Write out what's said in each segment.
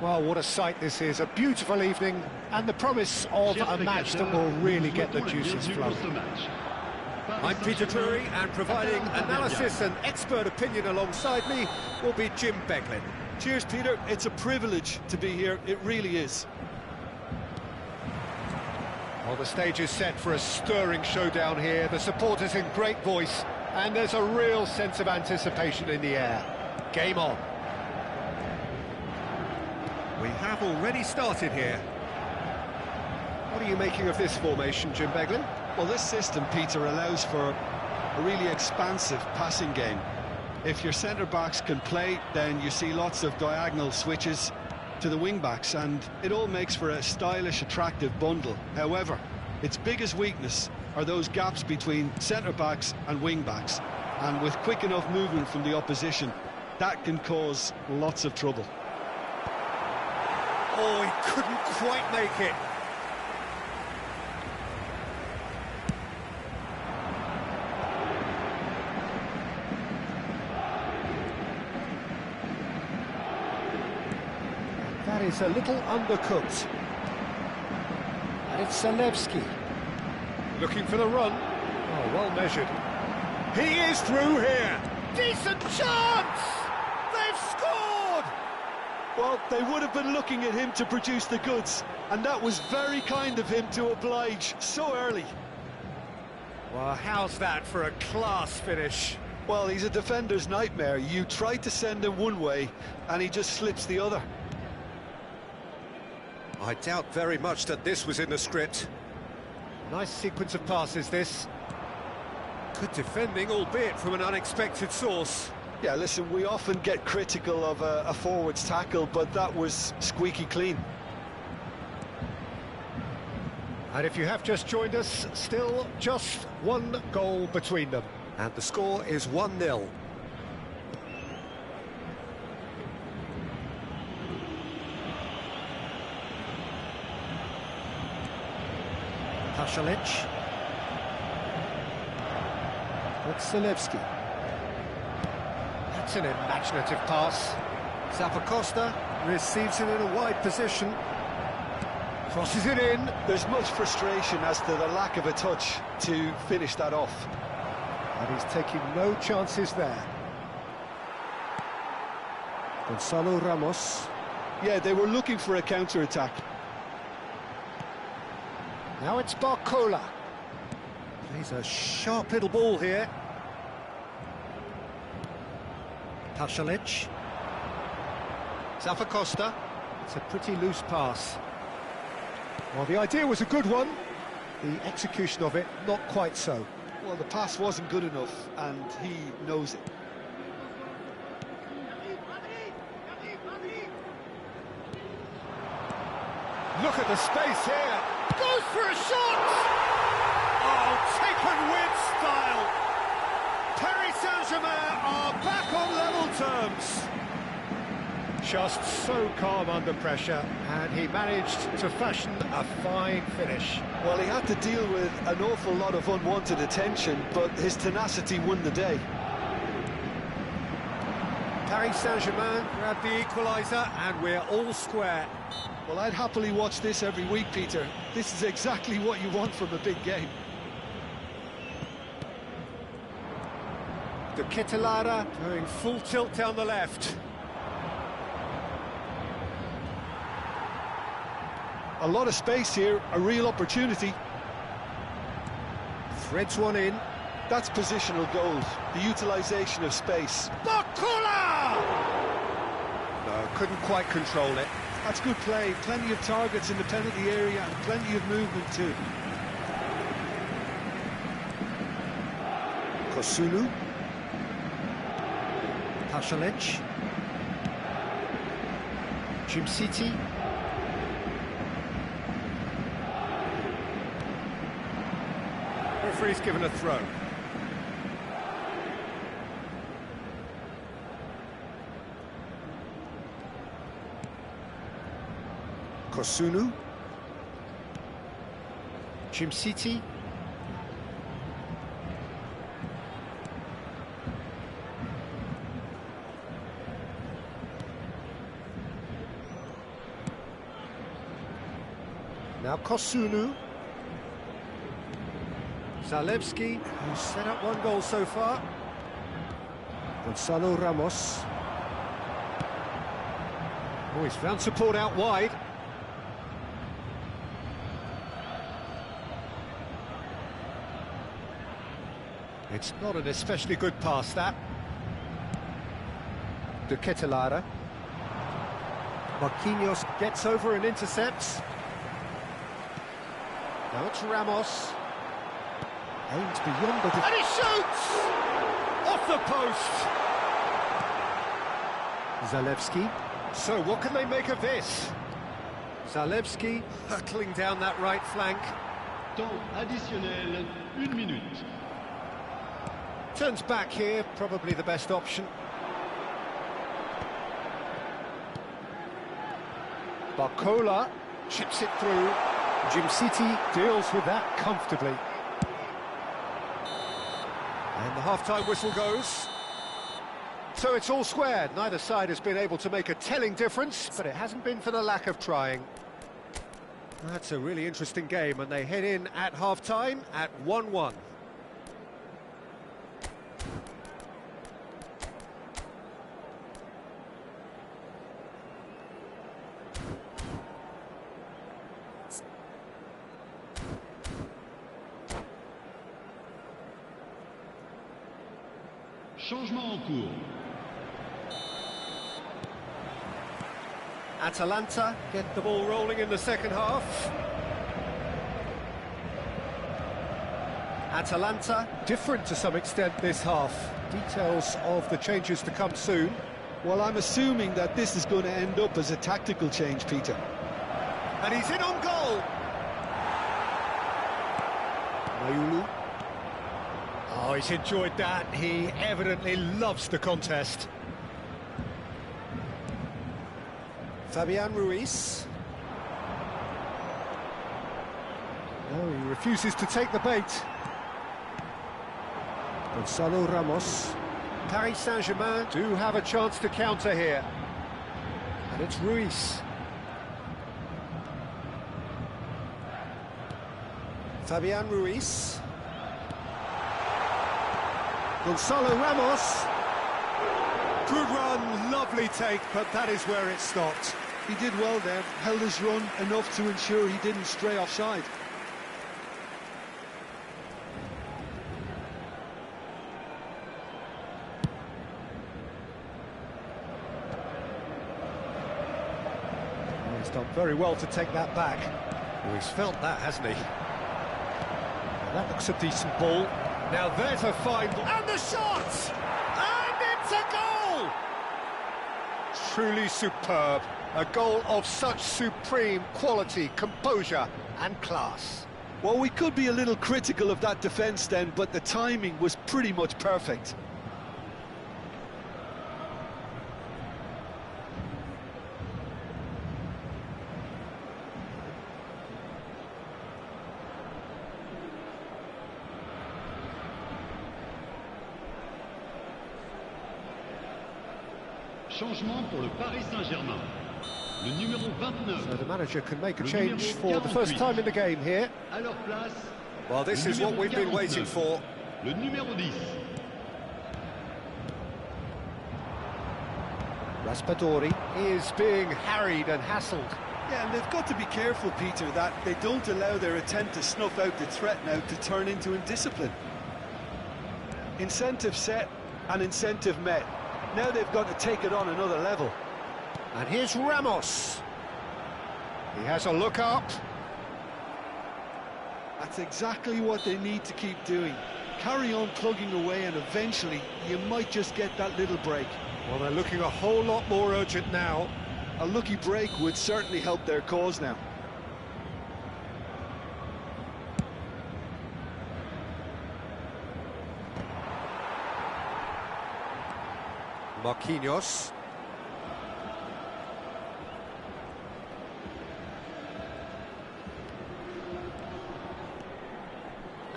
Well, what a sight this is, a beautiful evening, and the promise of a match that will really get the juices flowing. I'm Peter Drury, and providing analysis and expert opinion alongside me will be Jim Beglin. Cheers, Peter. It's a privilege to be here, it really is. Well, the stage is set for a stirring showdown here, the supporters in great voice, and there's a real sense of anticipation in the air. Game on. We have already started here. What are you making of this formation, Jim Beglin? Well, this system, Peter, allows for a really expansive passing game. If your centre-backs can play, then you see lots of diagonal switches to the wing-backs, and it all makes for a stylish, attractive bundle. However, its biggest weakness are those gaps between centre-backs and wing-backs, and with quick enough movement from the opposition, that can cause lots of trouble. Oh, he couldn't quite make it. That is a little undercooked. And it's Zalewski. Looking for the run. Oh, well measured. He is through here. Decent chance! They've scored! Well, they would have been looking at him to produce the goods, and that was very kind of him to oblige so early. Well, how's that for a class finish? Well, he's a defender's nightmare. You try to send him one way, and he just slips the other. I doubt very much that this was in the script. Nice sequence of passes, this. Good defending, albeit from an unexpected source. Yeah, listen, we often get critical of a forward's tackle, but that was squeaky clean. And if you have just joined us, still just one goal between them. And the score is 1-0. Pasalic. It's Zalewski. That's an imaginative pass. Zappacosta receives it in a wide position. Crosses it in. There's much frustration as to the lack of a touch to finish that off. And he's taking no chances there. Gonzalo Ramos. Yeah, they were looking for a counter-attack. Now it's Barcola. He's a sharp little ball here. Pasalic. Zappacosta. It's a pretty loose pass. Well, the idea was a good one. The execution of it, not quite so. Well, the pass wasn't good enough, and he knows it. Look at the space here. Goes for a shot! Oh, taken with style. Paris Saint-Germain are back on level terms. Just so calm under pressure, and he managed to fashion a fine finish. Well, he had to deal with an awful lot of unwanted attention, but his tenacity won the day. Paris Saint-Germain grab the equaliser, and we're all square. Well, I'd happily watch this every week, Peter. This is exactly what you want from a big game. De Ketelaere going full tilt down the left. A lot of space here, a real opportunity. Threads one in. That's positional gold, the utilisation of space. Barcola! No, couldn't quite control it. That's good play, plenty of targets in the penalty area and plenty of movement too. Kosunu. Pasalic. Jimsiti. Referee's given a throw. Kosunu. Jimsiti. Now Kosunu. Zalewski, who's set up one goal so far. Gonzalo Ramos. Oh, he's found support out wide. It's not an especially good pass, that. De Ketelaere. Marquinhos gets over and intercepts. Now it's Ramos. Aims beyond the... And he shoots! Off the post! Zalewski. So what can they make of this? Zalewski hurtling down that right flank. Temps additionnel, 1 minute. Turns back here, probably the best option. Barcola chips it through. Jim City deals with that comfortably. And the half-time whistle goes. So it's all squared. Neither side has been able to make a telling difference, but it hasn't been for the lack of trying. That's a really interesting game, and they head in at half-time at 1-1. Changement en cours. Atalanta get the ball rolling in the second half. Atalanta, different to some extent this half. Details of the changes to come soon. Well, I'm assuming that this is going to end up as a tactical change, Peter. And he's in on goal. Mayulu. Oh, he's enjoyed that. He evidently loves the contest. Fabian Ruiz. No, he refuses to take the bait. Gonzalo Ramos. Paris Saint-Germain do have a chance to counter here. And it's Ruiz. Fabian Ruiz. Gonzalo Ramos. Good run, lovely take, but that is where it stopped. He did well there, held his run enough to ensure he didn't stray offside. He's done very well to take that back. Well, he's felt that, hasn't he? Well, that looks a decent ball. Now there's a fine ball. And the shot! And it's a goal! Truly superb. A goal of such supreme quality, composure and class. Well, we could be a little critical of that defence then, but the timing was pretty much perfect. Changement pour le Paris Saint-Germain. Le numéro 29. So the manager can make a change for the first time in the game here. À leur place. Well, this is what we've been waiting for. Le numéro 10. Raspadori is being harried and hassled. Yeah, and they've got to be careful, Peter, that they don't allow their attempt to snuff out the threat now to turn into indiscipline. Incentive set and incentive met. Now they've got to take it on another level. And here's Ramos. He has a look up. That's exactly what they need to keep doing. Carry on plugging away and eventually you might just get that little break. Well, they're looking a whole lot more urgent now. A lucky break would certainly help their cause now. Marquinhos.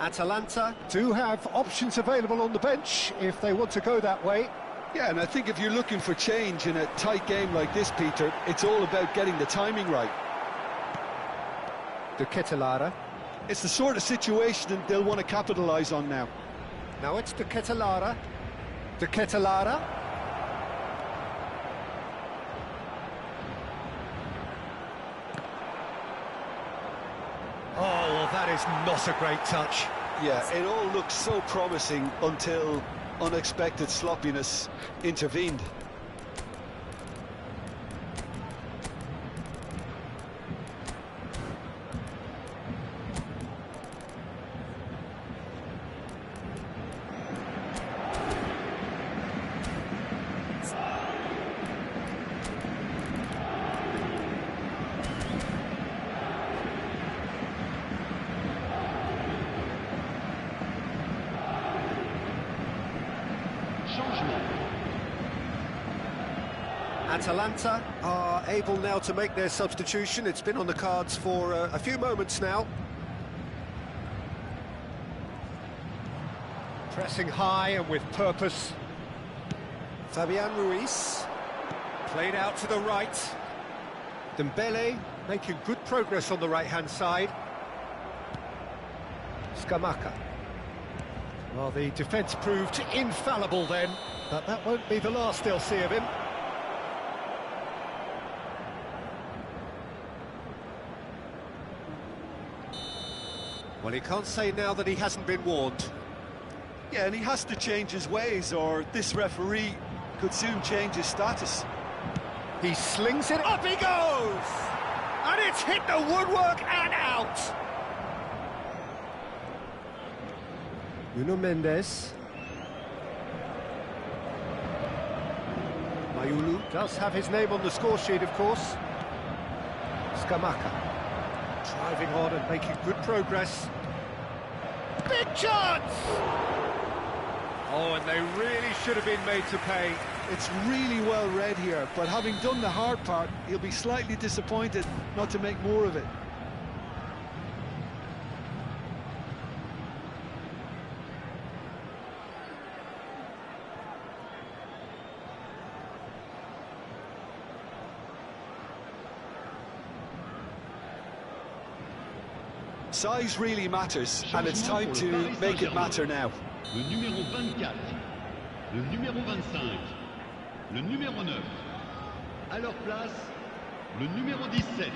Atalanta do have options available on the bench if they want to go that way. Yeah, and I think if you're looking for change in a tight game like this, Peter, it's all about getting the timing right. De Ketelaere. It's the sort of situation that they'll want to capitalise on now. Now it's De Ketelaere. De Ketelaere. Oh, well, that is not a great touch. Yeah, it all looked so promising until unexpected sloppiness intervened. Atalanta are able now to make their substitution. It's been on the cards for a few moments now. Pressing high and with purpose. Fabian Ruiz. Played out to the right. Dembele making good progress on the right-hand side. Scamacca. Well, the defence proved infallible then, but that won't be the last they'll see of him. Well, he can't say now that he hasn't been warned. Yeah, and he has to change his ways, or this referee could soon change his status. He slings it, up he goes! And it's hit the woodwork and out! Nuno Mendes. Mayulu does have his name on the score sheet, of course. Scamacca. Driving on and making good progress. Big chance! Oh, and they really should have been made to pay. It's really well read here, but having done the hard part, he'll be slightly disappointed not to make more of it. Size really matters, and it's time to make it matter now. Le numéro 24, le numéro 25, le numéro 9. À leur place, le numéro 17,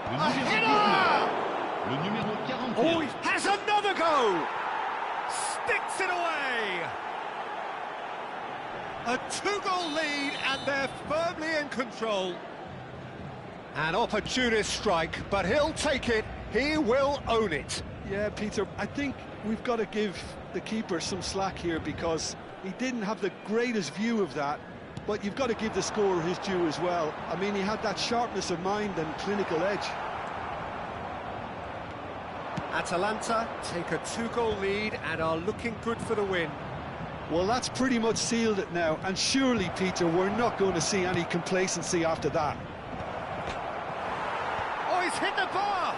le numéro 19, le numéro 41. Oh, he has another go! Sticks it away! A two-goal lead, and they're firmly in control. An opportunist strike, but he'll take it. He will own it. Yeah, Peter, I think we've got to give the keeper some slack here because he didn't have the greatest view of that, but you've got to give the scorer his due as well. I mean, he had that sharpness of mind and clinical edge. Atalanta take a two-goal lead and are looking good for the win. Well, that's pretty much sealed it now, and surely, Peter, we're not going to see any complacency after that. Oh, he's hit the bar!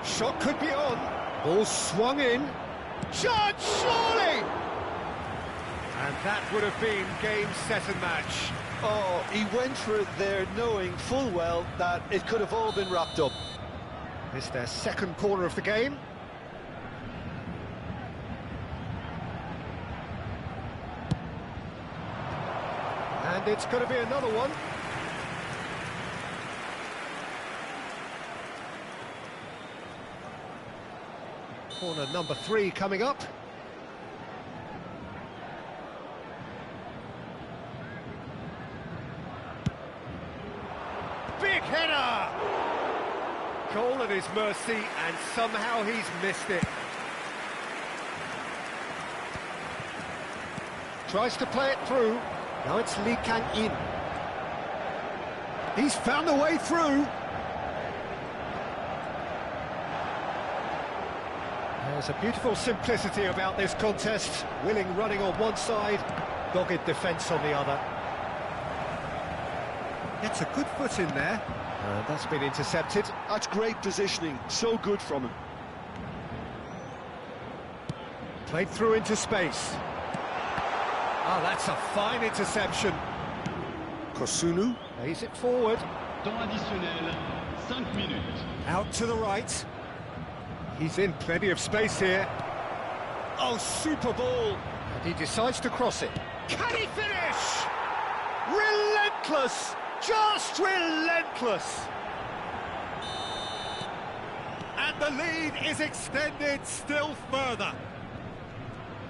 Shot could be on. Ball swung in. Chance, surely! And that would have been game, set and match. Oh, he went for it there knowing full well that it could have all been wrapped up. It's their second corner of the game. And it's going to be another one. Corner number 3 coming up. Big header! Goal at his mercy, and somehow he's missed it. Tries to play it through. Now it's Lee Kang-in. He's found a way through. There's a beautiful simplicity about this contest. Willing running on one side, dogged defence on the other. Gets a good foot in there. That's been intercepted. That's great positioning, so good from him. Played through into space. Oh, that's a fine interception. Kosunu, Plays it forward. Temps additionnel, 5 minutes. Out to the right. He's in plenty of space here. Oh, super ball. And he decides to cross it. Can he finish? Relentless! Just relentless! And the lead is extended still further.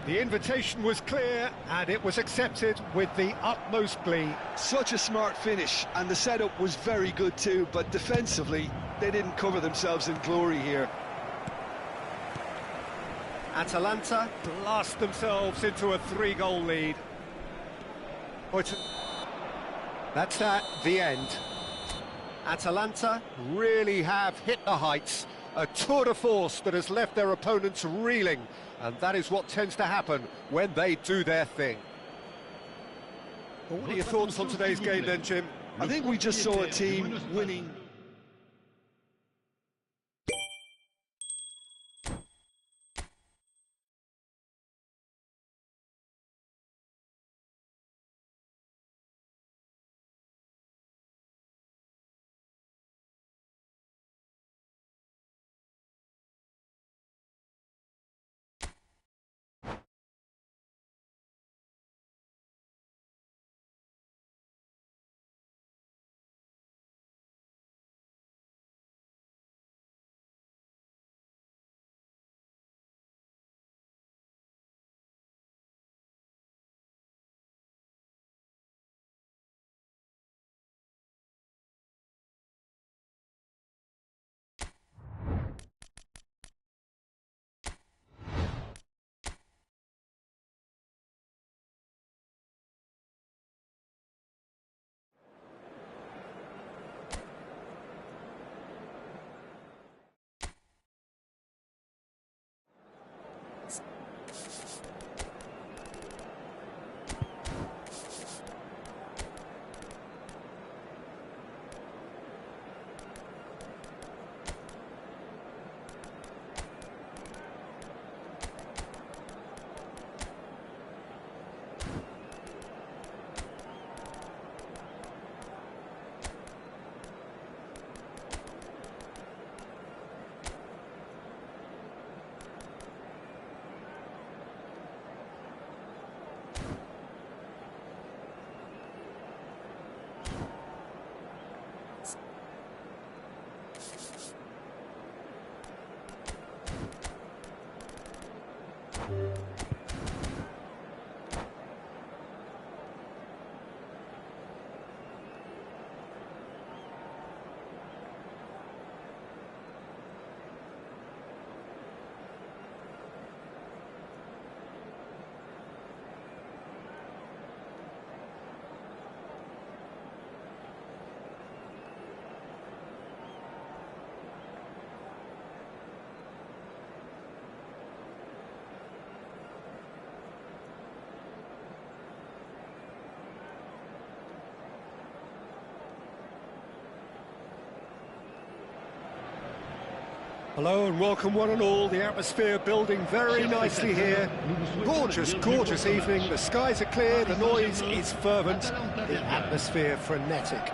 The invitation was clear, and it was accepted with the utmost glee. Such a smart finish, and the setup was very good too, but defensively, they didn't cover themselves in glory here. Atalanta blast themselves into a 3-goal lead. That's the end. Atalanta really have hit the heights. A tour de force that has left their opponents reeling, and that is what tends to happen when they do their thing. Well, what are your thoughts on today's game then, Jim? I think we just saw a team winning. Hello and welcome one and all. The atmosphere building very nicely here. Gorgeous, gorgeous evening. The skies are clear, the noise is fervent, the atmosphere frenetic.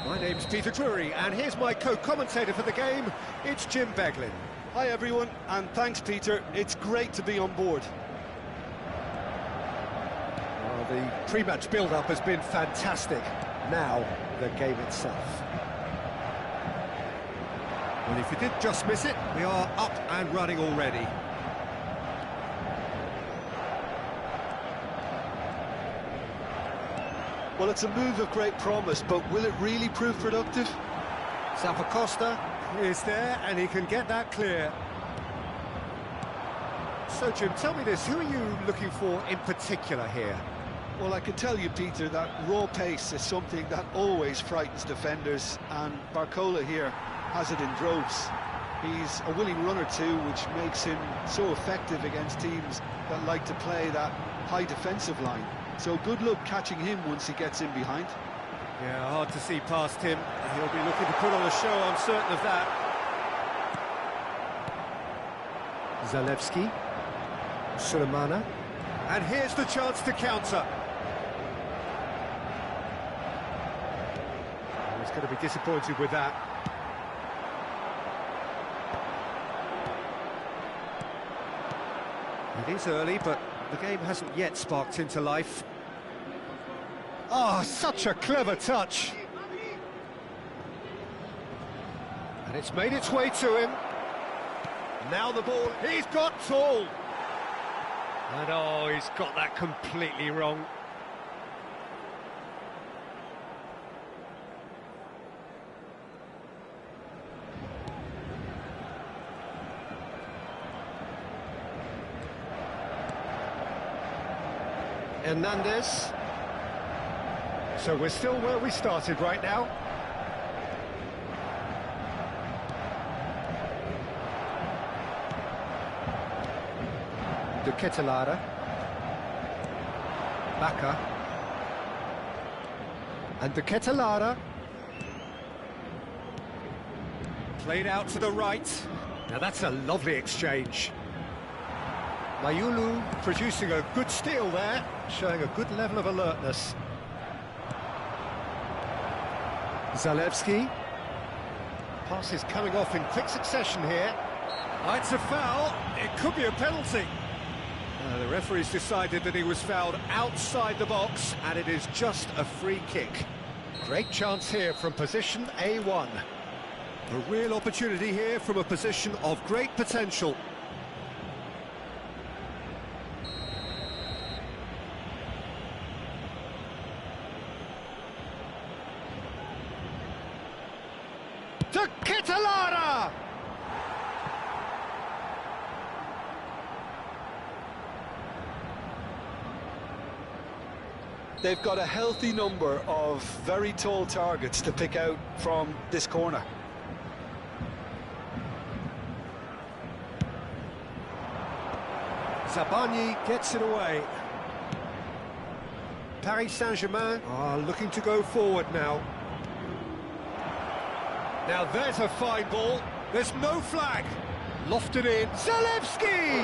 My name's Peter Drury, and here's my co-commentator for the game. It's Jim Beglin. Hi everyone, and thanks Peter. It's great to be on board. Well, the pre-match build-up has been fantastic. Now, the game itself. Well, if you did just miss it, we are up and running already. Well, it's a move of great promise, but will it really prove productive? Zappacosta is there, and he can get that clear. So, Jim, tell me this, who are you looking for in particular here? Well, I can tell you, Peter, that raw pace is something that always frightens defenders, and Barcola here has it in droves. He's a willing runner too, which makes him so effective against teams that like to play that high defensive line. So good luck catching him once he gets in behind. Yeah, hard to see past him. He'll be looking to put on a show, I'm certain of that. Zalewski, Sulemana, and here's the chance to counter. going to be disappointed with that. It is early, but the game hasn't yet sparked into life. Oh, such a clever touch. And it's made its way to him. Now the ball, he's got tall. And oh, he's got that completely wrong. Hernandez. So we're still where we started right now. De Ketelaere. Bacca. And De Ketelaere. Played out to the right. Now that's a lovely exchange. Mayulu producing a good steal there, showing a good level of alertness. Zalewski. Pass is coming off in quick succession here. Oh, it's a foul. It could be a penalty. The referee's decided that he was fouled outside the box, and it is just a free kick. Great chance here from position A1. A real opportunity here from a position of great potential. De Ketelaere! They've got a healthy number of very tall targets to pick out from this corner. Zabarnyi gets it away. Paris Saint-Germain are looking to go forward now. Now there's a fine ball. There's no flag. Lofted in. Zalewski!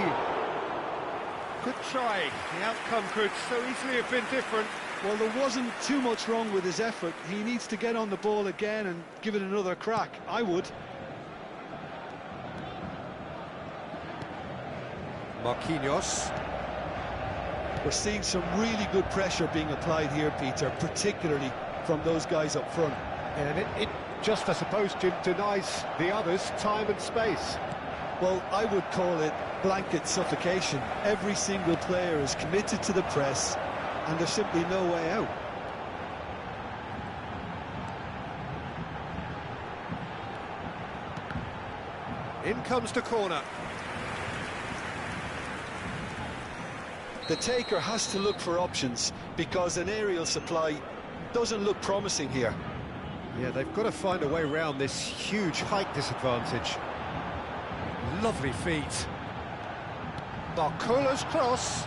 Good try. The outcome could so easily have been different. Well, there wasn't too much wrong with his effort. He needs to get on the ball again and give it another crack. I would. Marquinhos. We're seeing some really good pressure being applied here, Peter, particularly from those guys up front. And it just, I suppose, denies the others time and space. Well, I would call it blanket suffocation. Every single player is committed to the press, and there's simply no way out. In comes the corner. The taker has to look for options, because an aerial supply doesn't look promising here. Yeah, they've got to find a way around this huge height disadvantage. Lovely feet. Barcola's cross.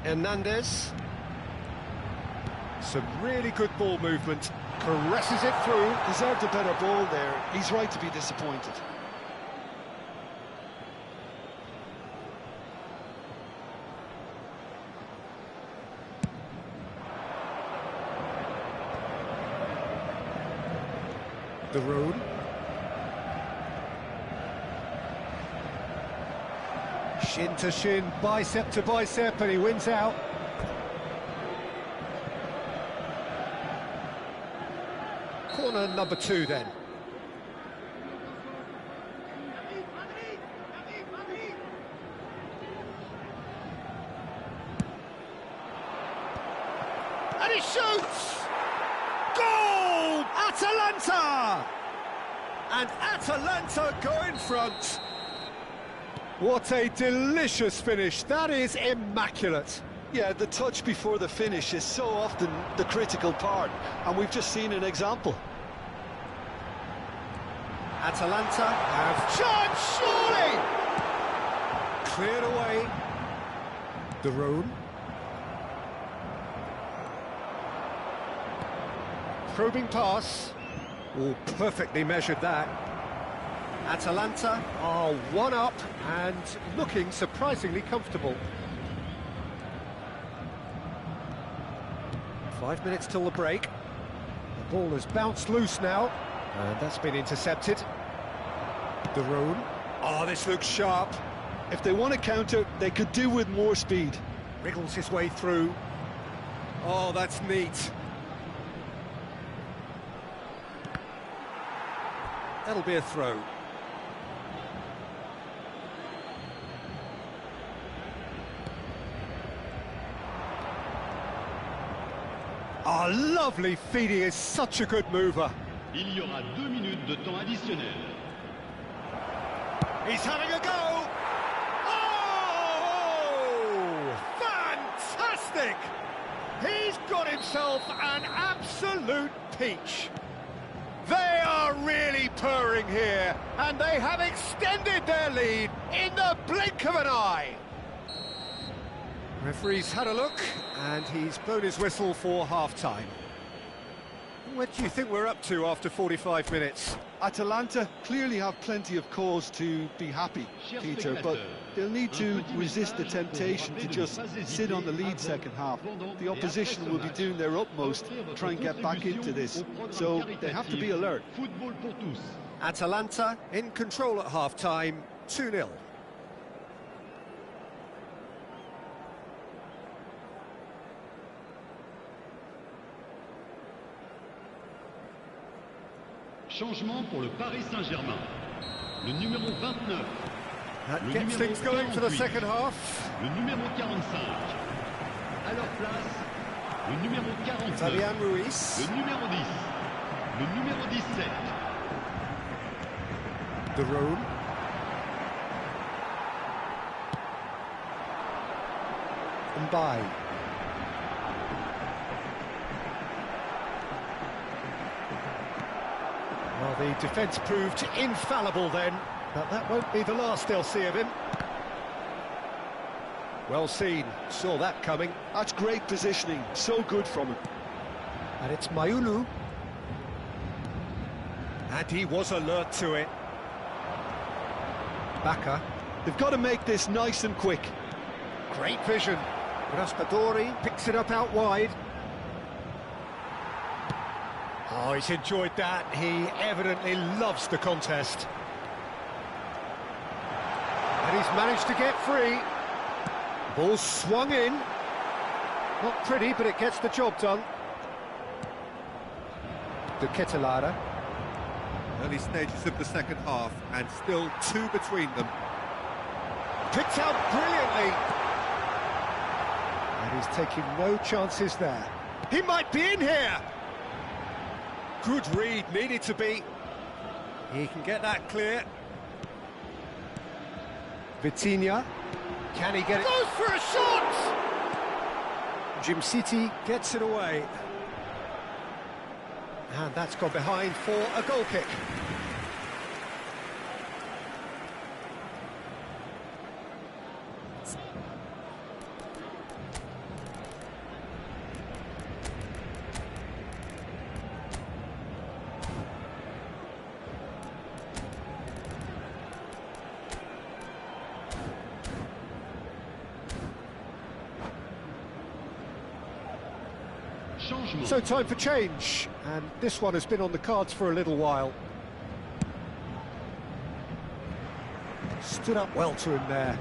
Hernandez. Some really good ball movement. Caresses it through. Deserved a better ball there. He's right to be disappointed. The road. Shin to shin, bicep to bicep, and he wins out. Corner number 2 then. And he shoots! Goal! Atalanta! And Atalanta go in front. What a delicious finish. That is immaculate. Yeah, the touch before the finish is so often the critical part, and we've just seen an example. Atalanta have chance, surely! Cleared away. De Roon. Probing pass. Oh, perfectly measured that. Atalanta are 1 up and looking surprisingly comfortable. 5 minutes till the break. The ball has bounced loose now, and that's been intercepted. De Roon. Oh, this looks sharp. If they want to counter, they could do with more speed. Wriggles his way through. Oh, that's neat. That'll be a throw. Oh, lovely feed. He is such a good mover. Il y aura 2 minutes de temps additionnel. He's having a go! Oh! Fantastic! He's got himself an absolute peach. They are really purring here, and they have extended their lead in the blink of an eye. Referee's had a look, and he's blown his whistle for half-time. What do you think we're up to after 45 minutes? Atalanta clearly have plenty of cause to be happy, Peter, but they'll need to resist the temptation to just sit on the lead second half. The opposition will be doing their utmost to try and get back into this, so they have to be alert. Atalanta in control at half-time, 2-0. Changement pour le Paris Saint-Germain. Le numéro 29. That gets things going for the second half. Le numéro 45. À leur place, le numéro 49. Fabian Ruiz. Le numéro 10. Le numéro 17. De Roon. Mbaye. Well, the defence proved infallible then, but that won't be the last they'll see of him. Well seen, saw that coming. That's great positioning, so good from him. And it's Mayulu. And he was alert to it. Bacca. They've got to make this nice and quick. Great vision. Raspadori picks it up out wide. Oh, he's enjoyed that. He evidently loves the contest. And he's managed to get free. Ball swung in. Not pretty, but it gets the job done. De Ketelaere. Early stages of the second half, and still 2 between them. Picked out brilliantly. And he's taking no chances there. He might be in here. Good read, needed to be. He can get that clear. Vitinha. Can he get it? Goes for a shot! Djimsiti gets it away. And that's gone behind for a goal kick. So time for change, and this one has been on the cards for a little while. Stood up well to him there.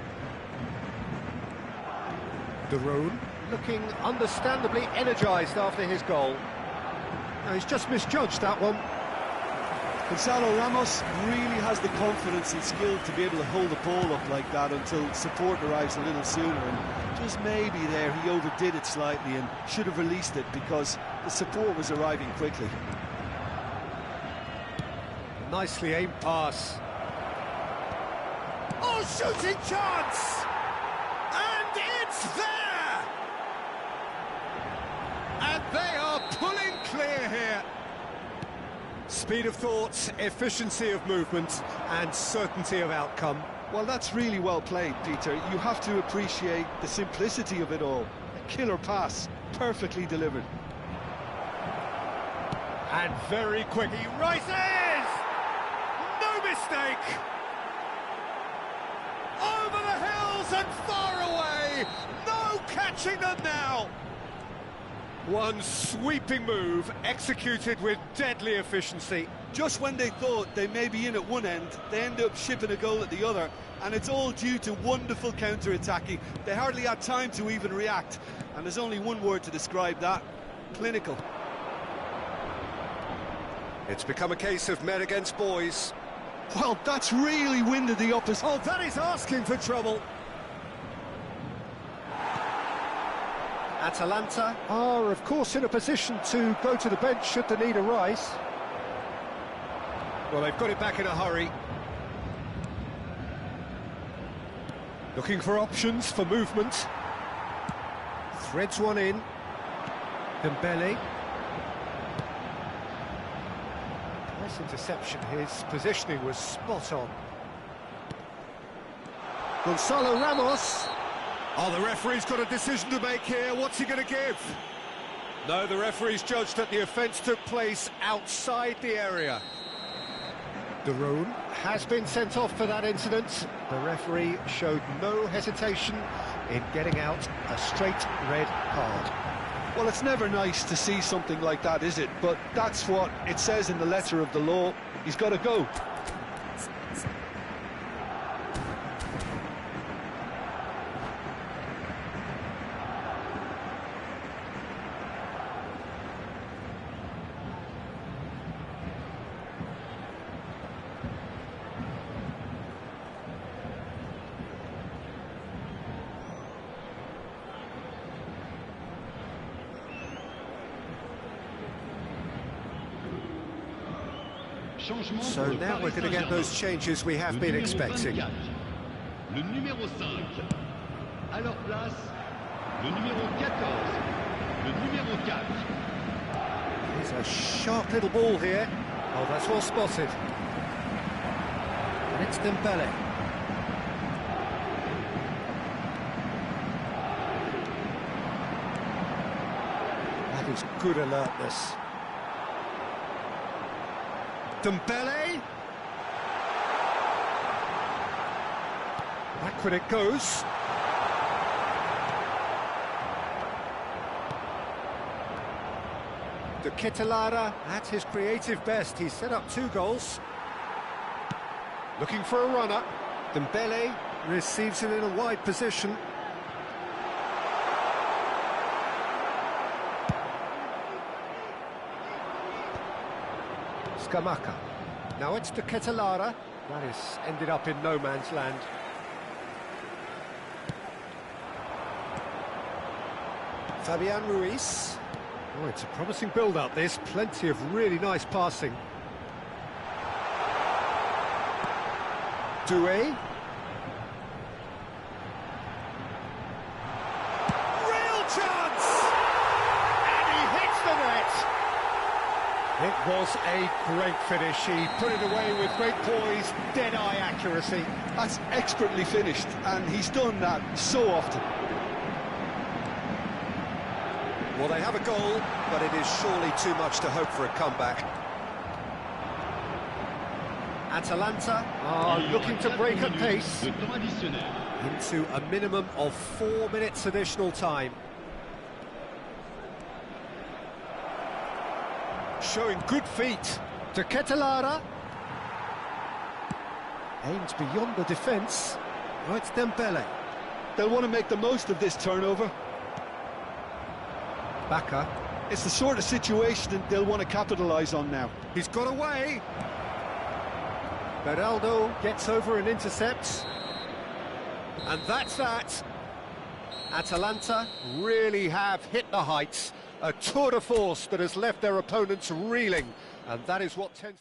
De Roon looking understandably energised after his goal. Now, he's just misjudged that one. Gonzalo Ramos really has the confidence and skill to be able to hold the ball up like that until support arrives a little sooner, and just maybe there he overdid it slightly and should have released it because the support was arriving quickly. Nicely aimed pass. Oh, shooting chance! And it's there! And they are pulling clear here. Speed of thought, efficiency of movement, and certainty of outcome. Well, that's really well played, Peter. You have to appreciate the simplicity of it all. A killer pass, perfectly delivered. And very quick, he rises! No mistake! Over the hills and far away! No catching them now! One sweeping move, executed with deadly efficiency. Just when they thought they may be in at one end, they end up shipping a goal at the other, and it's all due to wonderful counter-attacking. They hardly had time to even react, and there's only one word to describe that: clinical. It's become a case of men against boys. Well, that's really winded the opposite. Oh, that is asking for trouble. Atalanta are, of course, in a position to go to the bench should the need arise. Well, they've got it back in a hurry. Looking for options for movement. Threads one in. Dembele. Nice interception. His positioning was spot on. Gonzalo Ramos. Oh, the referee's got a decision to make here. What's he going to give? No, the referee's judged that the offence took place outside the area. Darone has been sent off for that incident. The referee showed no hesitation in getting out a straight red card. Well, it's never nice to see something like that, is it? But that's what it says in the letter of the law. He's got to go. So now we're going to get those changes we have been expecting. Le numéro 5. À leur place, le numéro 14. Le numéro 4. Here's a sharp little ball here. Oh, that's well spotted. And it's Dembele. That is good alertness. Dembele. Backward it goes. De Ketelaere at his creative best. He's set up 2 goals. Looking for a runner. Dembele receives it in a wide position. Scamacca. Now it's De Ketelaere. That has ended up in no man's land. Fabian Ruiz. Oh, it's a promising build-up, this. Plenty of really nice passing. Doué. Real chance! And he hits the net! It was a great finish. He put it away with great poise, dead-eye accuracy. That's expertly finished, and he's done that so often. Well, they have a goal, but it is surely too much to hope for a comeback. Atalanta are looking to break at pace into a minimum of 4 minutes additional time. Showing good feet. De Ketelaere. Aims beyond the defence. Oh, it's Dembele. They'll want to make the most of this turnover. Bacca. It's the sort of situation that they'll want to capitalise on now. He's got away. Beraldo gets over and intercepts. And that's that. Atalanta really have hit the heights. A tour de force that has left their opponents reeling. And that is what tends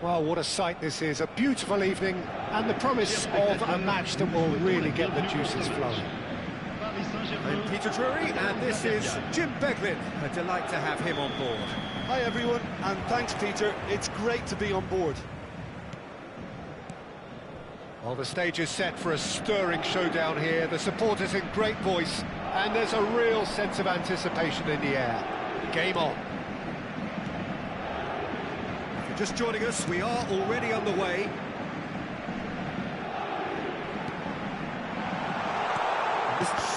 Well, what a sight this is. A beautiful evening and the promise of a match that will really get the juices flowing. I'm Peter Drury, and this is Jim Beglin. A delight to have him on board. Hi everyone, and thanks Peter. It's great to be on board. Well, the stage is set for a stirring showdown here. The supporters in great voice, and there's a real sense of anticipation in the air. Game on. If you're just joining us, we are already underway.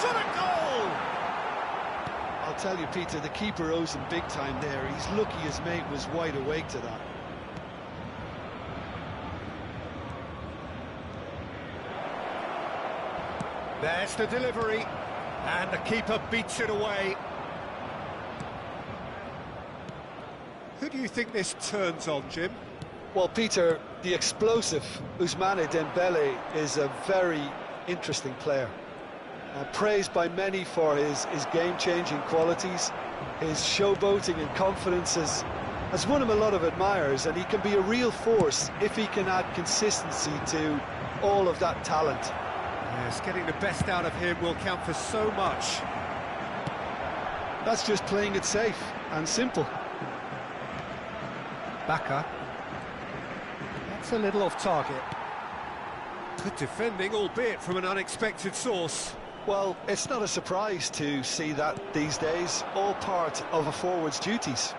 Shot a goal! I'll tell you, Peter, the keeper owes him big time there. He's lucky his mate was wide awake to that. There's the delivery, and the keeper beats it away. Who do you think this turns on, Jim? Well, Peter, the explosive Ousmane Dembele is a very interesting player. Praised by many for his game-changing qualities. His showboating and confidence has won him a lot of admirers, and he can be a real force if he can add consistency to all of that talent. Yes, getting the best out of him will count for so much. That's just playing it safe and simple. Baka. That's a little off target. Good defending, albeit from an unexpected source. Well, it's not a surprise to see that these days, all part of a forward's duties.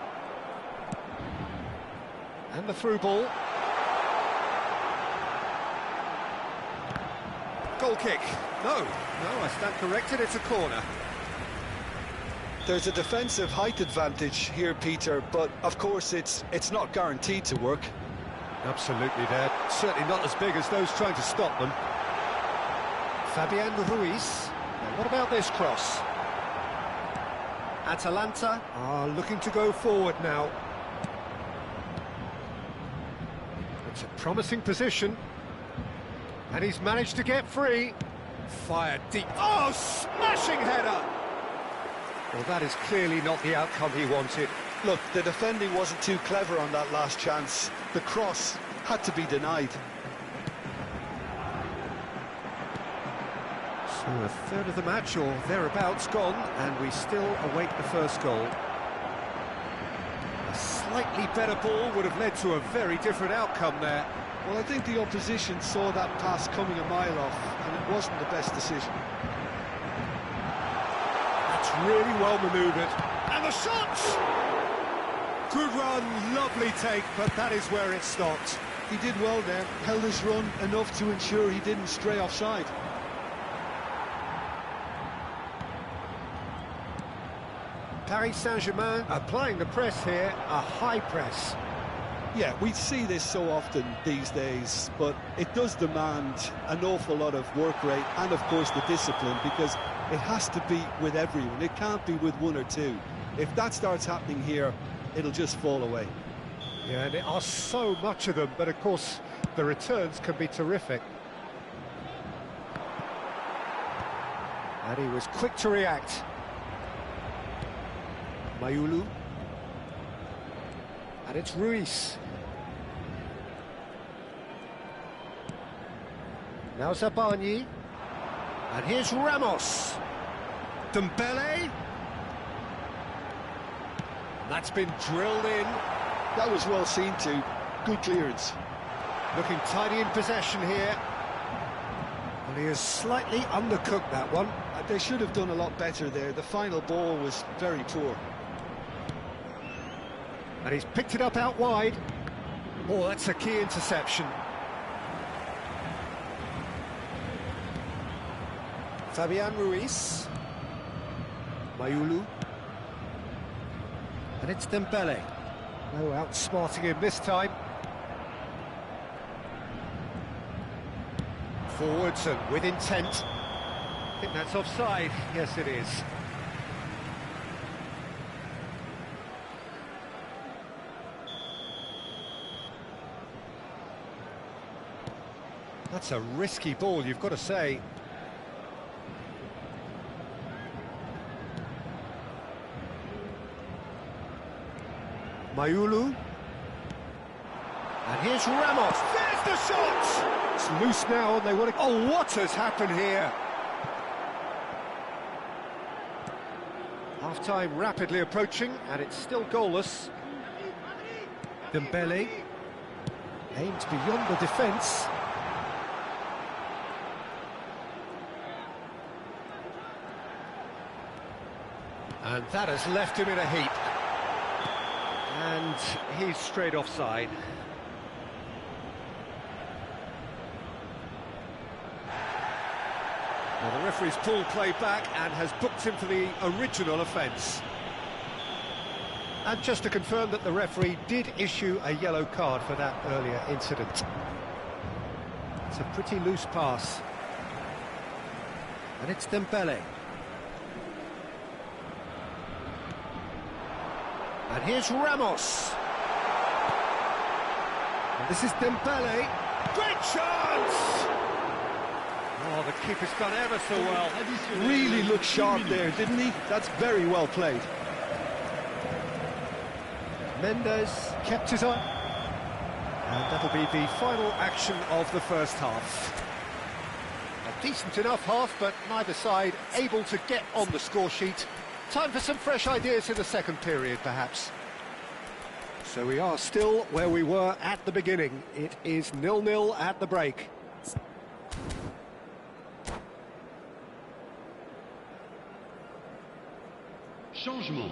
And the through ball. Goal kick. No, I stand corrected, it's a corner. There's a defensive height advantage here, Peter, but of course it's not guaranteed to work. Absolutely, they're certainly not as big as those trying to stop them. Fabian Ruiz. Now, what about this cross? Atalanta are looking to go forward now. It's a promising position. And he's managed to get free. Fired deep. Oh, smashing header! Well, that is clearly not the outcome he wanted. Look, the defending wasn't too clever on that last chance. The cross had to be denied. So a third of the match, or thereabouts, gone, and we still await the first goal. A slightly better ball would have led to a very different outcome there. Well, I think the opposition saw that pass coming a mile off, and it wasn't the best decision. That's really well manoeuvred. And the shot! Good run, lovely take, but that is where it stopped. He did well there, held his run enough to ensure he didn't stray offside. Paris Saint-Germain applying the press here, a high press. Yeah, we see this so often these days, but it does demand an awful lot of work rate and, of course, the discipline, because it has to be with everyone. It can't be with one or two. If that starts happening here, it'll just fall away. Yeah, and there are so much of them, but of course, the returns can be terrific. And he was quick to react. Mayulu. And it's Ruiz. Now Zabarnyi. And here's Ramos. Dembele. That's been drilled in. That was well seen too. Good clearance. Looking tidy in possession here. And he has slightly undercooked that one. They should have done a lot better there. The final ball was very poor. And he's picked it up out wide. Oh, that's a key interception. Fabian Ruiz. Mayulu. And it's Dembele. No outsmarting him this time. Forwards and with intent. I think that's offside. Yes, it is. That's a risky ball, you've got to say. Mayulu. And here's Ramos. There's the shot! It's loose now, and they want to... Oh, what has happened here? Half-time rapidly approaching, and it's still goalless. Dembele aimed beyond the defence. And that has left him in a heap. And he's straight offside. Well, the referee's pulled play back and has booked him for the original offence. And just to confirm that the referee did issue a yellow card for that earlier incident. It's a pretty loose pass. And it's Dembele. And here's Ramos. And this is Dembele. Great chance! Oh, the keeper's done ever so well. Really looked sharp there, didn't he? That's very well played. Mendes kept it on. And that'll be the final action of the first half. A decent enough half, but neither side able to get on the score sheet. Time for some fresh ideas in the second period, perhaps. So we are still where we were at the beginning. It is 0-0 at the break. Changement.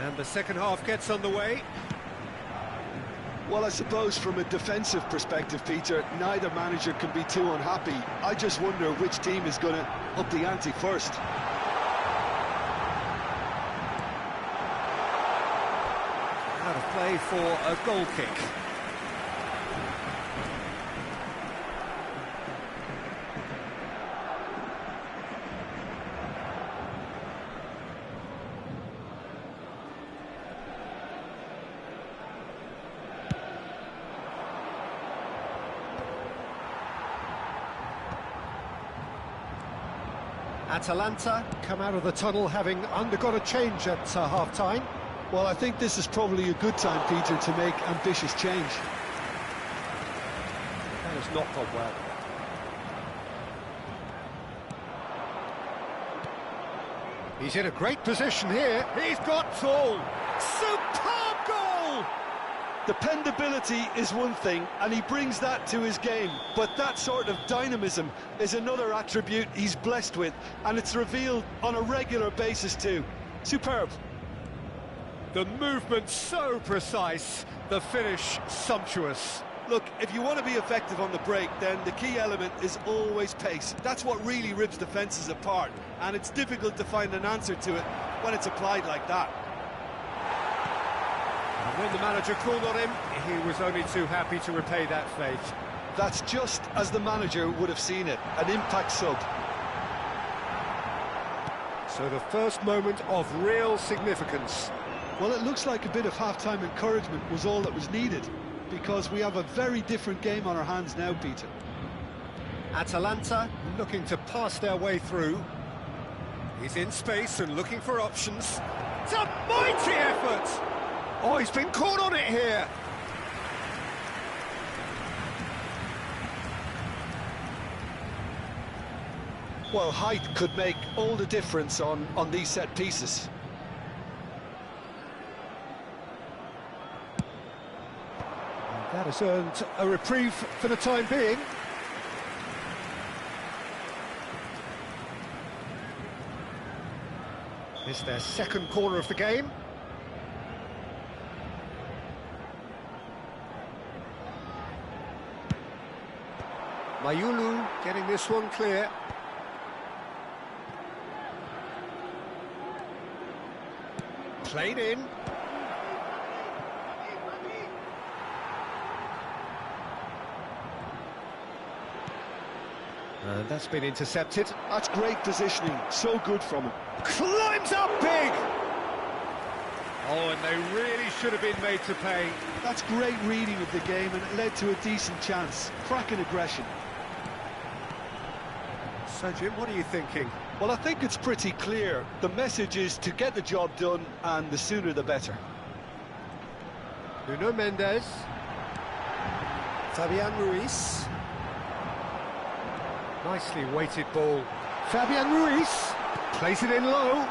And the second half gets underway. Well, I suppose from a defensive perspective, Peter, neither manager can be too unhappy. I just wonder which team is going to up the ante first. Out of play for a goal kick. Atalanta come out of the tunnel having undergone a change at half-time. Well, I think this is probably a good time, Peter, to make ambitious change. That has not gone well. He's in a great position here. He's got tall. Superb goal! Dependability is one thing, and he brings that to his game, but that sort of dynamism is another attribute he's blessed with, and it's revealed on a regular basis too. Superb. The movement so precise, the finish sumptuous. Look, if you want to be effective on the break, then the key element is always pace. That's what really rips defences apart, and it's difficult to find an answer to it when it's applied like that. And when the manager called on him, he was only too happy to repay that faith. That's just as the manager would have seen it, an impact sub. So the first moment of real significance. Well, it looks like a bit of half-time encouragement was all that was needed, because we have a very different game on our hands now, Peter. Atalanta looking to pass their way through. He's in space and looking for options. It's a mighty effort! Oh, he's been caught on it here! Well, height could make all the difference on these set pieces. And that has earned a reprieve for the time being. It's their second corner of the game. Mayulu getting this one clear. Played in. And that's been intercepted. That's great positioning, so good from him. Climbs up big! Oh, and they really should have been made to pay. That's great reading of the game, and it led to a decent chance. Cracking aggression. So, Jim, what are you thinking? Well, I think it's pretty clear. The message is to get the job done, and the sooner the better. Nuno Mendes. Fabian Ruiz. Nicely weighted ball. Fabian Ruiz plays it in low.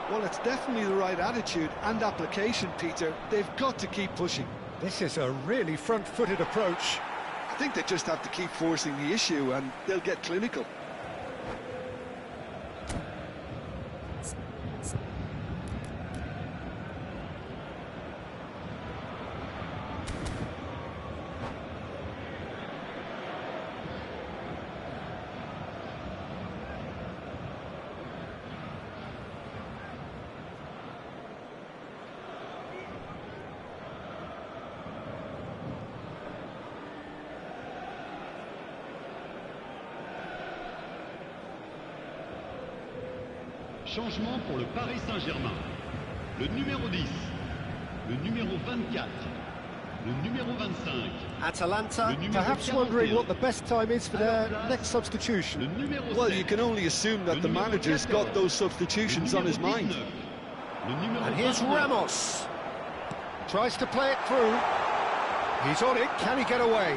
Well, it's definitely the right attitude and application, Peter. They've got to keep pushing. This is a really front-footed approach. I think they just have to keep forcing the issue and they'll get clinical. Changement pour le Paris Saint-Germain. Le numéro 10, le numéro 24, le numéro 25. Atalanta perhaps wondering what the best time is for their next substitution. Well, you can only assume that the manager's got those substitutions on his mind. And here's Ramos. Tries to play it through. He's on it. Can he get away?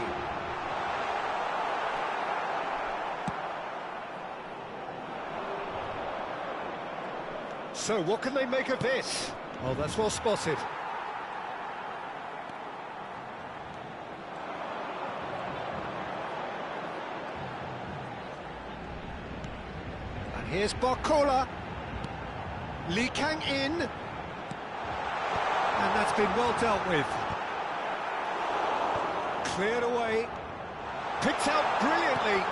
So, what can they make of this? Oh, that's well spotted. And here's Barcola. Lee Kang in. And that's been well dealt with. Cleared away. Picked out brilliantly.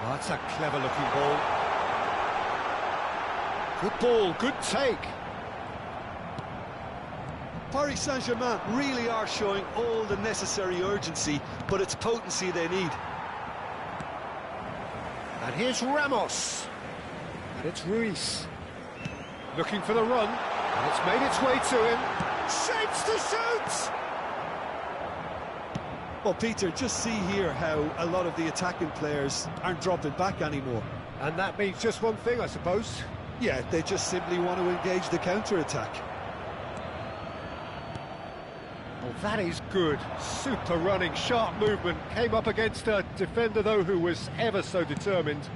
Oh, that's a clever-looking ball. Good ball, good take. Paris Saint-Germain really are showing all the necessary urgency, but it's potency they need. And here's Ramos. And it's Ruiz. Looking for the run. And it's made its way to him. Shapes to shoot! Well, Peter, just see here how a lot of the attacking players aren't dropping back anymore. And that means just one thing, I suppose. Yeah, they just simply want to engage the counter-attack. Oh, that is good. Super running, sharp movement. Came up against a defender, though, who was ever so determined.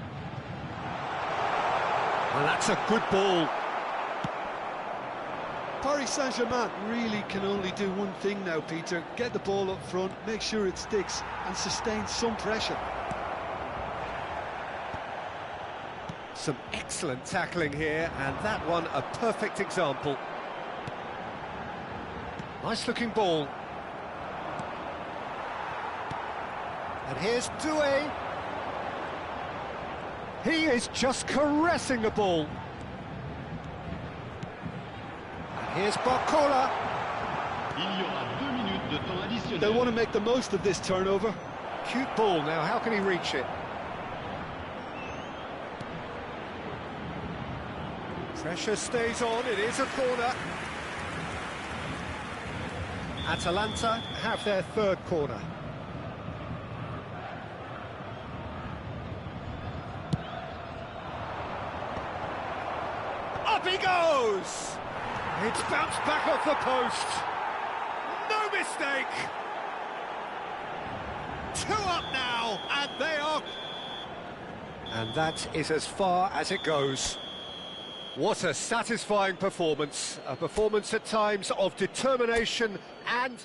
And that's a good ball. Paris Saint-Germain really can only do one thing now, Peter. Get the ball up front, make sure it sticks, and sustain some pressure. Some excellent tackling here, and that one a perfect example. Nice looking ball. And here's Doué. He is just caressing the ball. And here's Barcola. Il y aura 2 minutes de temps additionnel. They'll want to make the most of this turnover. Cute ball now, how can he reach it? Pressure stays on, it is a corner. Atalanta have their third corner. Up he goes! It's bounced back off the post. No mistake! 2 up now, and they are... And that is as far as it goes. What a satisfying performance. A performance at times of determination and...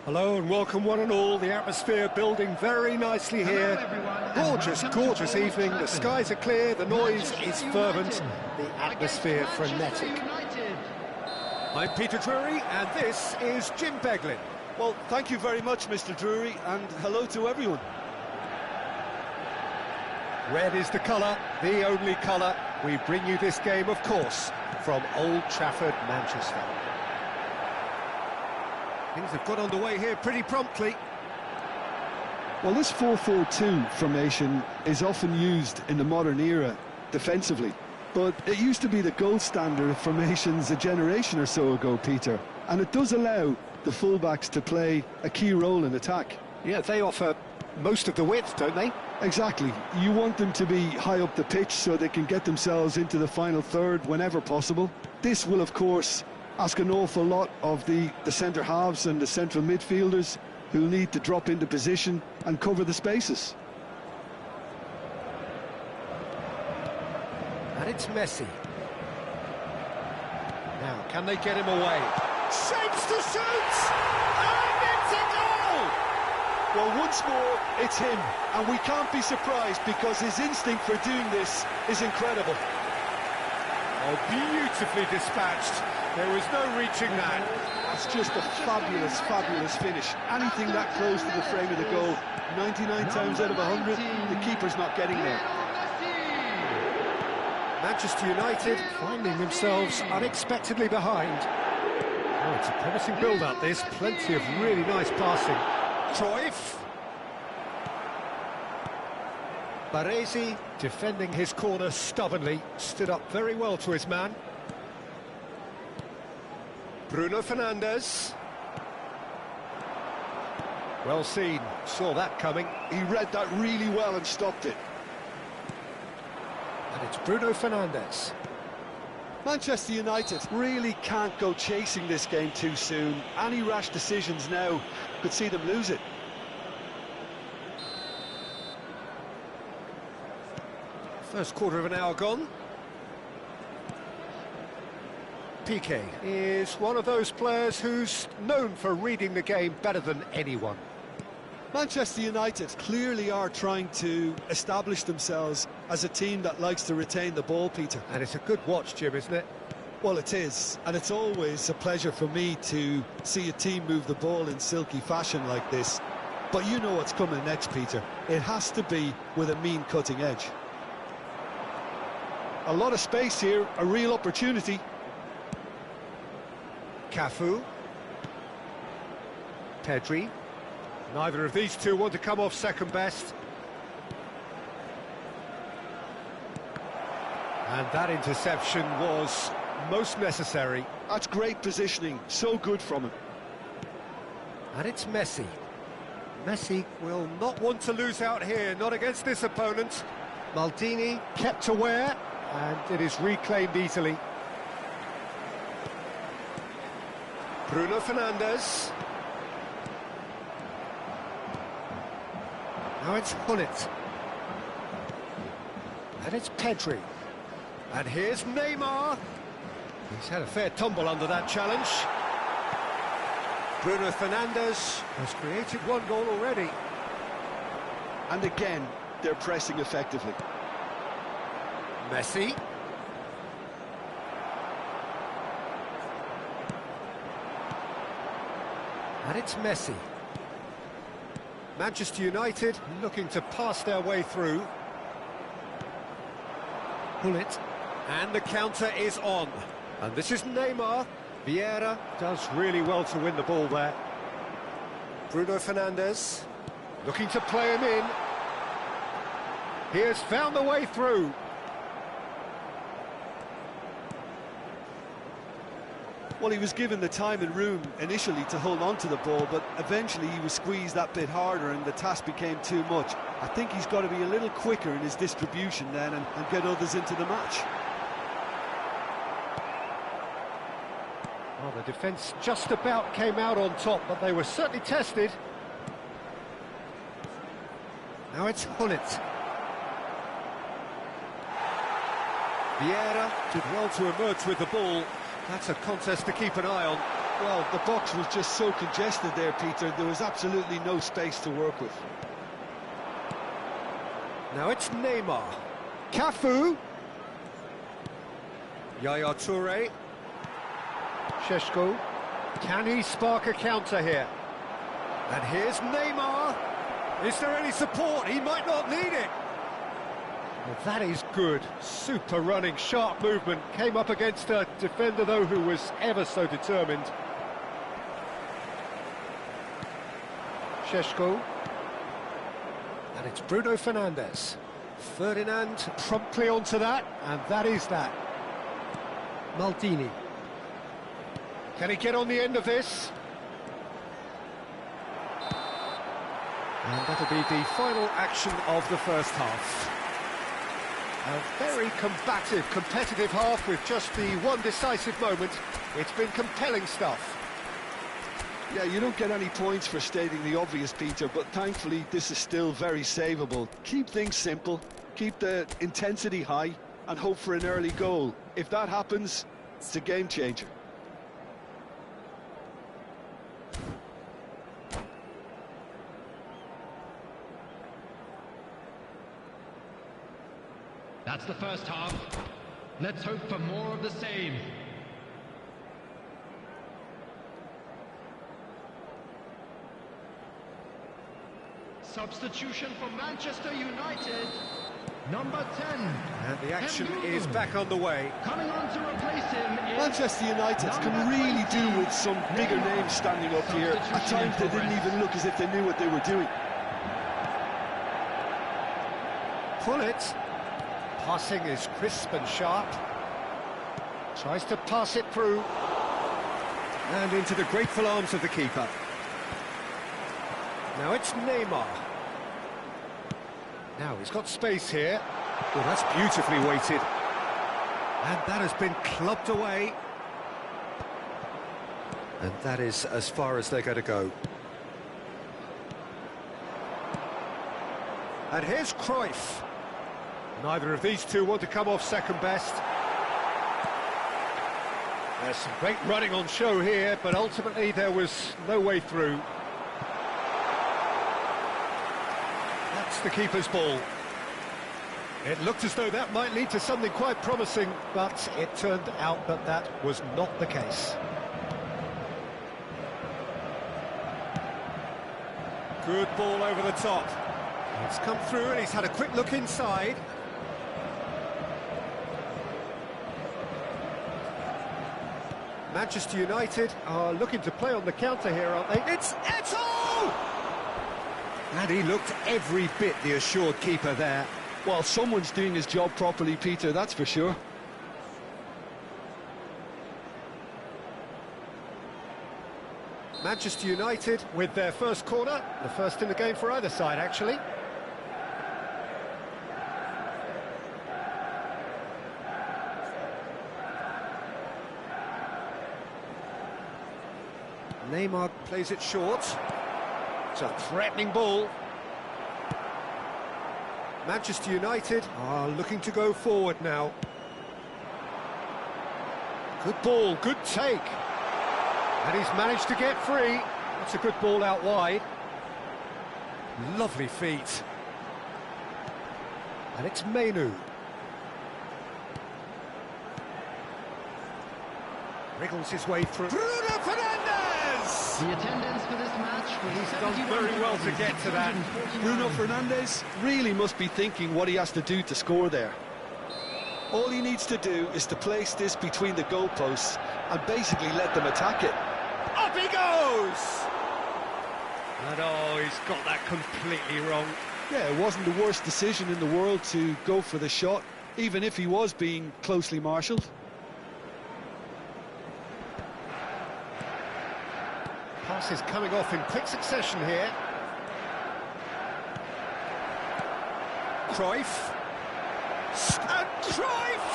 Hello and welcome one and all. The atmosphere building very nicely here. Gorgeous, gorgeous evening. The skies are clear, the noise is fervent, the atmosphere frenetic. I'm Peter Drury and this is Jim Beglin. Well, thank you very much, Mr. Drury, and hello to everyone. Red is the colour, the only colour. We bring you this game, of course, from Old Trafford, Manchester. Things have got underway here pretty promptly. Well, this 4-4-2 formation is often used in the modern era defensively, but it used to be the gold standard of formations a generation or so ago, Peter, and it does allow the fullbacks to play a key role in attack. Yeah, they offer most of the width, don't they? Exactly. You want them to be high up the pitch so they can get themselves into the final third whenever possible. This will, of course, ask an awful lot of the centre halves and the central midfielders, who'll need to drop into position and cover the spaces. And it's Messi. Now, can they get him away? Shapes to shoot! And it's a goal! Well, once more, it's him, and we can't be surprised because his instinct for doing this is incredible. Oh, beautifully dispatched. There was no reaching that. That's just a fabulous, fabulous finish. Anything that close to the frame of the goal, 99 times out of 100, the keeper's not getting there. Manchester United finding themselves unexpectedly behind. Oh, it's a promising build-up, this. Plenty of really nice passing. Cruyff. Baresi, defending his corner stubbornly, stood up very well to his man. Bruno Fernandes. Well seen, saw that coming. He read that really well and stopped it. And it's Bruno Fernandes. Manchester United really can't go chasing this game too soon. Any rash decisions now could see them lose it. First quarter of an hour gone. Piqué is one of those players who's known for reading the game better than anyone. Manchester United clearly are trying to establish themselves as a team that likes to retain the ball, Peter. And it's a good watch, Jim, isn't it? Well, it is, and it's always a pleasure for me to see a team move the ball in silky fashion like this. But you know what's coming next, Peter. It has to be with a mean cutting edge. A lot of space here, a real opportunity. Cafu. Pedri. Neither of these two want to come off second best. And that interception was most necessary. That's great positioning, so good from him. And it's Messi. Messi will not want to lose out here, not against this opponent. Maldini kept aware, and it is reclaimed easily. Bruno Fernandes. Now it's Gullit. And it's Pedri. And here's Neymar. He's had a fair tumble under that challenge. Bruno Fernandes has created one goal already. And again, they're pressing effectively. Messi. And it's Messi. Manchester United looking to pass their way through. Gullit. And the counter is on. And this is Neymar. Vieira does really well to win the ball there. Bruno Fernandes looking to play him in. He has found the way through. Well, he was given the time and room initially to hold on to the ball, but eventually he was squeezed that bit harder and the task became too much. I think he's got to be a little quicker in his distribution then and get others into the match. Well, the defence just about came out on top, but they were certainly tested. Now it's Gullit. Vieira did well to emerge with the ball. That's a contest to keep an eye on. Well, the box was just so congested there, Peter. There was absolutely no space to work with. Now it's Neymar. Cafu. Yaya Toure. Šeško. Can he spark a counter here? And here's Neymar. Is there any support? He might not need it. Well, that is good. Super running, sharp movement. Came up against a defender, though, who was ever so determined. Šeško. And it's Bruno Fernandes. Ferdinand promptly onto that, and that is that. Maldini. Can he get on the end of this? And that'll be the final action of the first half. A very combative, competitive half with just the one decisive moment. It's been compelling stuff. Yeah, you don't get any points for stating the obvious, Peter, but thankfully this is still very savable. Keep things simple, keep the intensity high, and hope for an early goal. If that happens, it's a game changer. That's the first half. Let's hope for more of the same. Substitution for Manchester United. Number 10. And the action is back on the way. Coming on to replace him is Manchester United can really do with some bigger names standing up here. At times they didn't even look as if they knew what they were doing. Pullet. Passing is crisp and sharp. Tries to pass it through. And into the grateful arms of the keeper. Now it's Neymar. Now he's got space here. Well, that's beautifully weighted. And that has been clubbed away. And that is as far as they're going to go. And here's Cruyff. Neither of these two want to come off second best. There's some great running on show here, but ultimately there was no way through. That's the keeper's ball. It looked as though that might lead to something quite promising, but it turned out that that was not the case. Good ball over the top. It's come through and he's had a quick look inside. Manchester United are looking to play on the counter here, aren't they? It's Eto'o! And he looked every bit the assured keeper there. Well, someone's doing his job properly, Peter, that's for sure. Manchester United with their first corner, the first in the game for either side, actually. Neymar plays it short. It's a threatening ball. Manchester United are looking to go forward now. Good ball, good take. And he's managed to get free. That's a good ball out wide. Lovely feet. And it's Menu. Wriggles his way through. Bruno Fernandes! the attendance for this match. He's done very well to get to that. Bruno Fernandes really must be thinking what he has to do to score there. All he needs to do is to place this between the goalposts and basically let them attack it. Up he goes! And oh, he's got that completely wrong. Yeah, it wasn't the worst decision in the world to go for the shot, even if he was being closely marshalled. Pass is coming off in quick succession here. Cruyff. And Cruyff!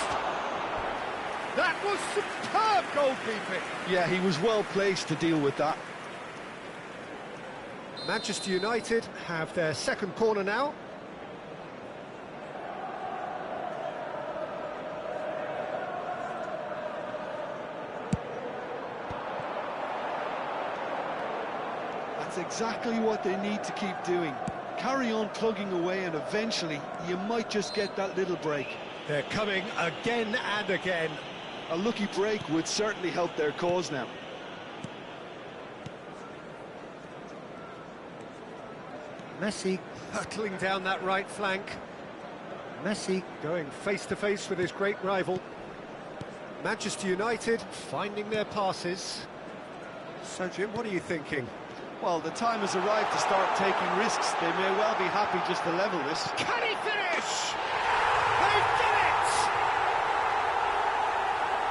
That was superb goalkeeping. Yeah, he was well placed to deal with that. Manchester United have their second corner now. That's exactly what they need to keep doing. Carry on plugging away and eventually you might just get that little break. They're coming again and again. A lucky break would certainly help their cause now. Messi hurtling down that right flank. Messi going face-to-face with his great rival. Manchester United finding their passes. So, Jim, what are you thinking? Well, the time has arrived to start taking risks. They may well be happy just to level this. Can he finish? They did it!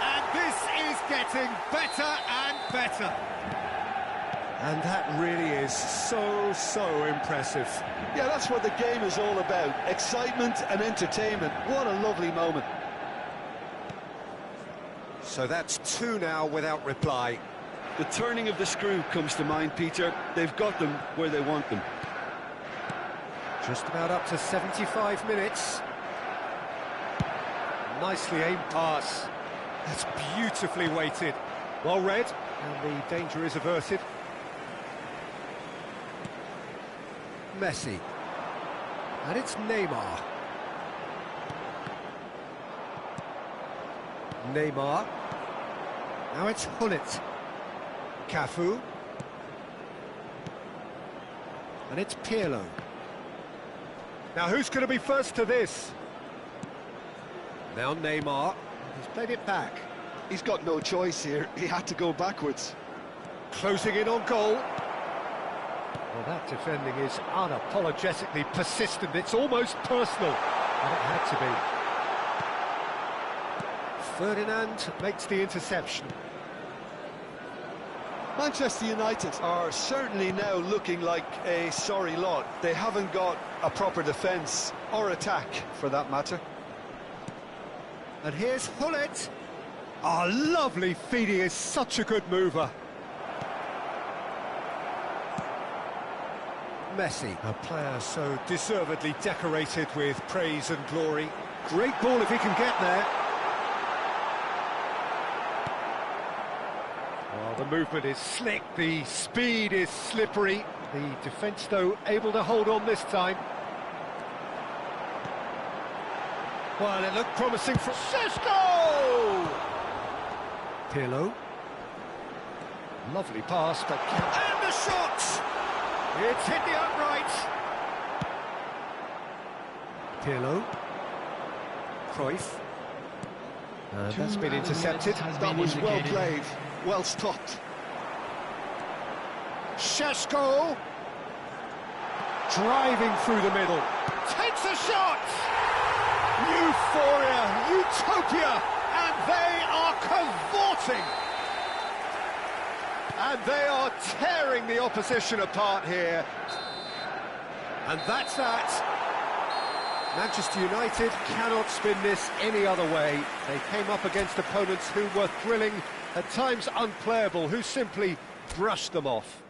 And this is getting better and better. And that really is so impressive. Yeah, that's what the game is all about. Excitement and entertainment. What a lovely moment. So that's two now without reply. The turning of the screw comes to mind, Peter. They've got them where they want them. Just about up to 75 minutes. Nicely aimed pass. That's beautifully weighted. Well read, and the danger is averted. Messi. And it's Neymar. Neymar. Now it's Gullit. Cafu. And it's Pirlo. Now who's going to be first to this? Now Neymar. He's played it back. He's got no choice here. He had to go backwards. Closing in on goal. Well, that defending is unapologetically persistent. It's almost personal. And it had to be. Ferdinand makes the interception. Manchester United are certainly now looking like a sorry lot. They haven't got a proper defence, or attack, for that matter. And here's Gullit. Oh, lovely feed. He is such a good mover. Messi, a player so deservedly decorated with praise and glory. Great ball if he can get there. Well, the movement is slick, the speed is slippery. The defence, though, able to hold on this time. Well, it looked promising for Šeško! Pirlo. Lovely pass, but... And the shot! It's hit the upright. Pirlo. Cruyff. And that's been intercepted. That was well played, well stopped. Šeško. Driving through the middle. Takes a shot! Euphoria, utopia, and they are cavorting. And they are tearing the opposition apart here. And that's that. Manchester United cannot spin this any other way. They came up against opponents who were thrilling, at times unplayable, who simply brushed them off.